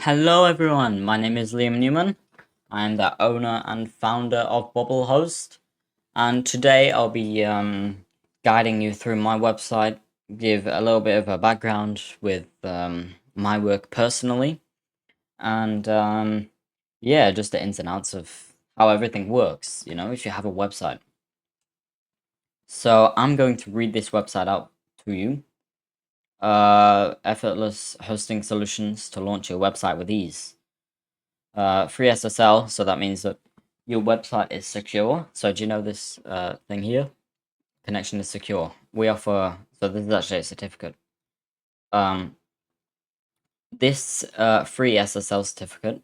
Hello everyone, my name is Liam Newman. I am the owner and founder of Bubblehost, and today I'll be guiding you through my website, give a little bit of a background with my work personally, and yeah, just the ins and outs of how everything works, if you have a website. So I'm going to read this website out to you. Effortless hosting solutions to launch your website with ease. Free SSL, so that means that your website is secure. So do you know this thing here? Connection is secure. We offer, so this is actually a certificate. This free SSL certificate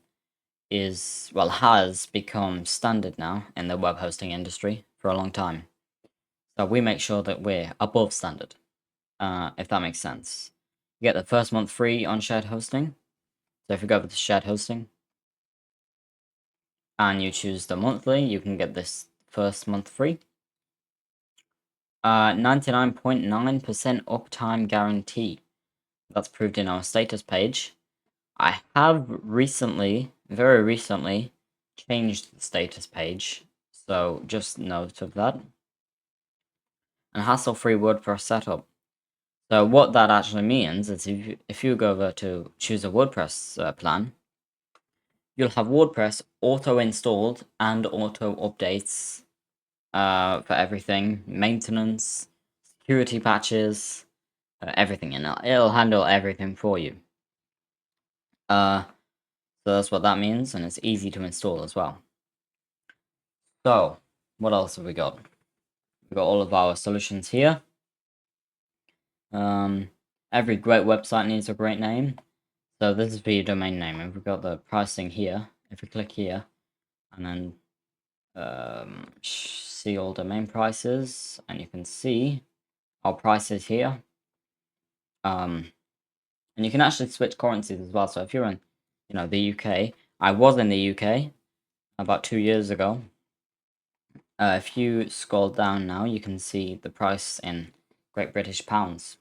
has become standard now in the web hosting industry for a long time. So we make sure that we're above standard, if that makes sense. You get the first month free on shared hosting. So if you go over to shared hosting, and you choose the monthly, you can get this first month free. 99.9% uptime guarantee. That's proved in our status page. I have very recently, changed the status page, so just note of that. And hassle-free WordPress setup. So what that actually means is if you go over to choose a WordPress plan, you'll have WordPress auto-installed and auto-updates for everything, maintenance, security patches, everything, and it'll handle everything for you. So that's what that means, and it's easy to install as well. So, what else have we got? We've got all of our solutions here. Every great website needs a great name. So this is for your domain name, and we've got the pricing here. If we click here, and then see all domain prices, and you can see our prices here. And you can actually switch currencies as well. So if you're in, the UK, I was in the UK about 2 years ago. If you scroll down now, you can see the price in Great British pounds.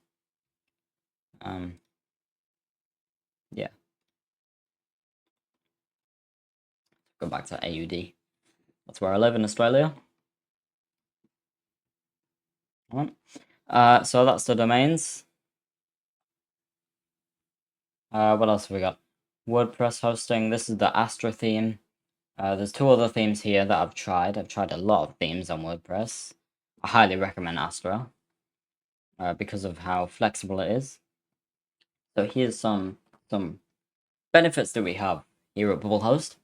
Yeah. Go back to AUD. That's where I live in Australia. Alright. So that's the domains. What else have we got? WordPress hosting. This is the Astra theme. There's 2 other themes here that I've tried. I've tried a lot of themes on WordPress. I highly recommend Astra because of how flexible it is. So here's some benefits that we have here at Bubblehost.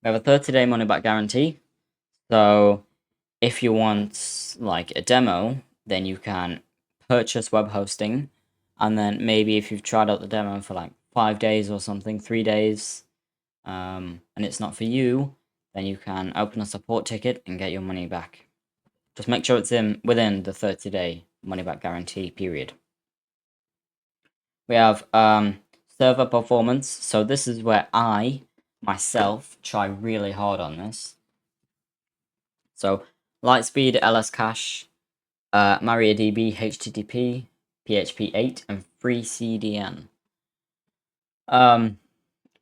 We have a 30-day money-back guarantee. So if you want like a demo, then you can purchase web hosting, and then maybe if you've tried out the demo for like 5 days or something, 3 days, and it's not for you, then you can open a support ticket and get your money back. Just make sure it's within the 30-day money-back guarantee period. We have server performance. So this is where I myself try really hard on this. So Lightspeed, LS Cache, MariaDB, HTTP, PHP 8, and FreeCDN.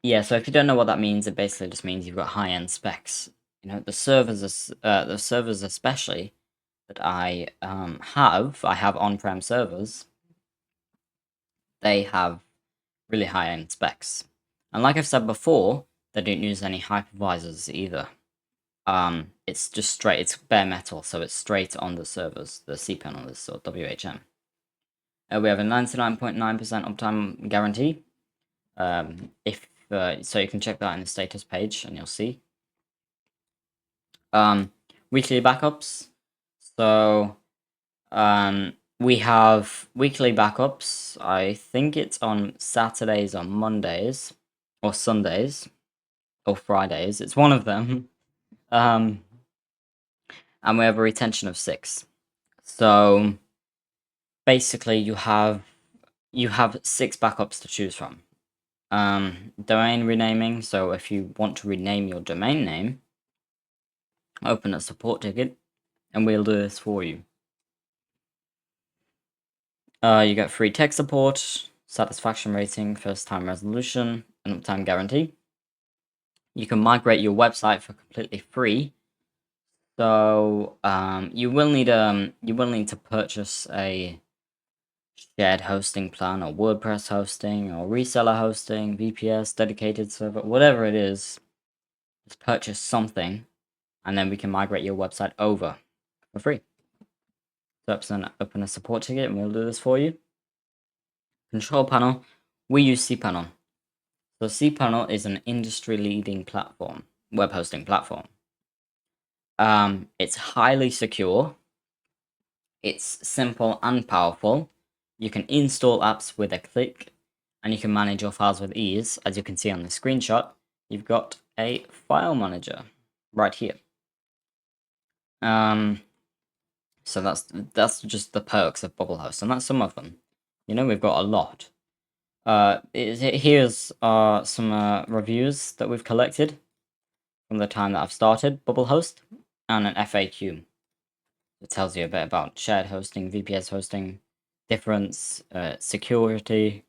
Yeah, so if you don't know what that means, it basically just means you've got high-end specs. The servers especially that I have on-prem servers. They have really high-end specs, and like I've said before, they don't use any hypervisors either. It's just straight, it's bare metal, so it's straight on the servers, the cPanel or WHM. We have a 99.9% uptime guarantee. So you can check that in the status page, and you'll see. Weekly backups. So we have weekly backups. I think it's on Saturdays or Mondays, or Sundays, or Fridays. It's one of them. And we have a retention of 6. So basically, you have 6 backups to choose from. Domain renaming. So if you want to rename your domain name, open a support ticket, and we'll do this for you. You get free tech support, satisfaction rating, first time resolution, an uptime guarantee. You can migrate your website for completely free. So you will need to purchase a shared hosting plan or WordPress hosting or reseller hosting, VPS, dedicated server, whatever it is. Just purchase something, and then we can migrate your website over for free. So open a support ticket, and we'll do this for you. Control panel. We use cPanel. So cPanel is an industry-leading platform, web hosting platform. It's highly secure. It's simple and powerful. You can install apps with a click, and you can manage your files with ease. As you can see on the screenshot, you've got a file manager right here. So that's just the perks of Bubblehost, and that's some of them. You know, we've got a lot. Here's some reviews that we've collected from the time that I've started Bubblehost, and an FAQ. It tells you a bit about shared hosting, VPS hosting, difference, security,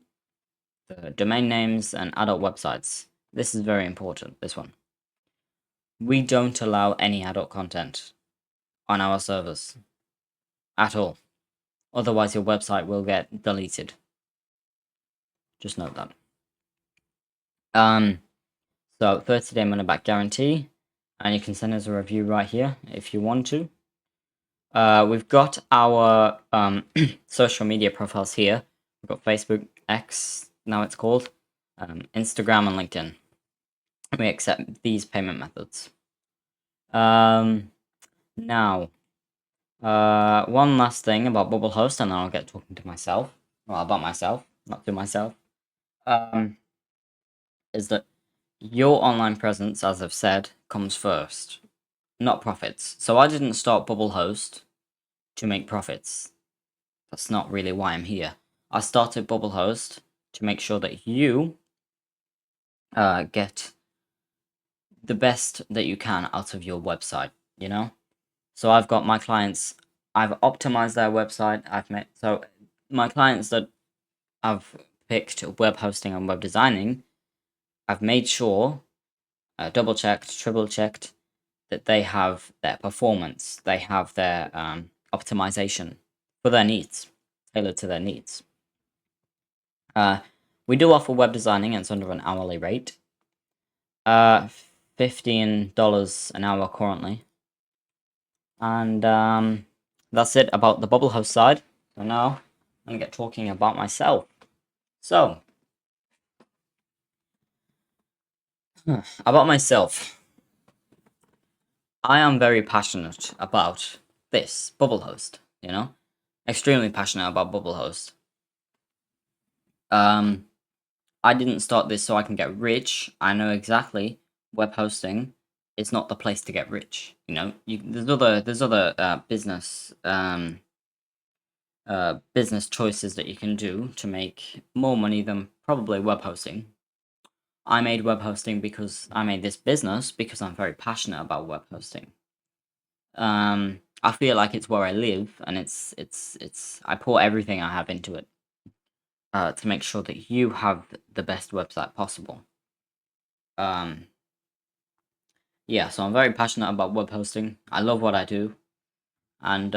domain names, and adult websites. This is very important, this one. We don't allow any adult content on our servers at all. Otherwise, your website will get deleted. Just note that. So 30-day money back guarantee, and you can send us a review right here if you want to. We've got our social media profiles here. We've got Facebook, X, now it's called, Instagram, and LinkedIn. We accept these payment methods. Now, one last thing about Bubblehost, and then I'll get talking to myself. Well, about myself, not to myself. Is that your online presence, as I've said, comes first, not profits. So I didn't start Bubblehost to make profits. That's not really why I'm here. I started Bubblehost to make sure that you get the best that you can out of your website, you know? So I've got my clients, I've optimized their website, so my clients that I've picked web hosting and web designing, I've made sure, double checked, triple checked, that they have their performance, they have their optimization for their needs, tailored to their needs. We do offer web designing, and it's under an hourly rate. $15 an hour currently. And that's it about the Bubblehost side. So now I'm gonna get talking about myself. So about myself, I am very passionate about this Bubblehost. You know, extremely passionate about Bubblehost. I didn't start this so I can get rich. I know exactly web hosting is not the place to get rich. You know, there's other business choices that you can do to make more money than probably web hosting. I made web hosting because I made this business because I'm very passionate about web hosting. I feel like it's where I live, and it's I pour everything I have into it to make sure that you have the best website possible. Yeah, so I'm very passionate about web hosting. I love what I do, and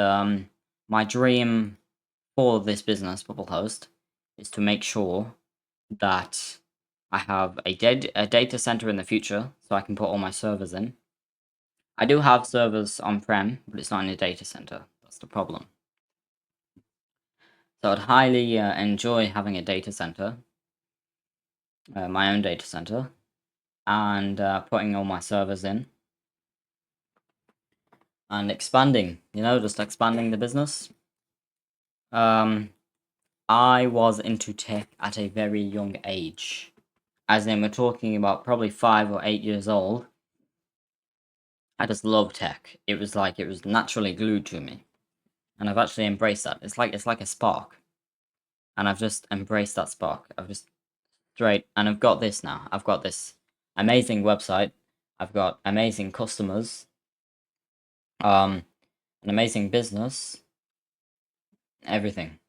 my dream for this business, Bubblehost, is to make sure that I have a data center in the future, so I can put all my servers in. I do have servers on-prem, but it's not in a data center. That's the problem. So I'd highly enjoy having a data center, my own data center, and putting all my servers in. And expanding, you know, just expanding the business. I was into tech at a very young age. As in, we're talking about probably 5 or 8 years old. I just love tech. It was naturally glued to me. And I've actually embraced that. It's like a spark. And I've just embraced that spark. And I've got this now. I've got this amazing website. I've got amazing customers. An amazing business. Everything.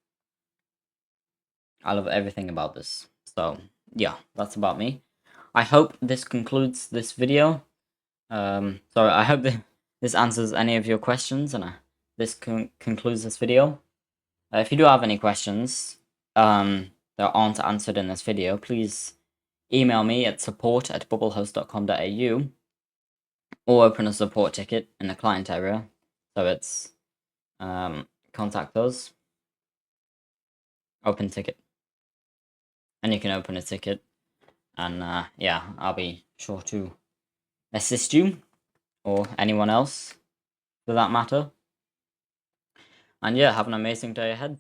I love everything about this. So, yeah, that's about me. I hope this concludes this video. So I hope this answers any of your questions, and this concludes this video. If you do have any questions that aren't answered in this video, please email me at support@bubblehost.com.au or open a support ticket in the client area. So it's contact us, open ticket, and you can open a ticket, and yeah, I'll be sure to assist you or anyone else for that matter. And yeah, have an amazing day ahead.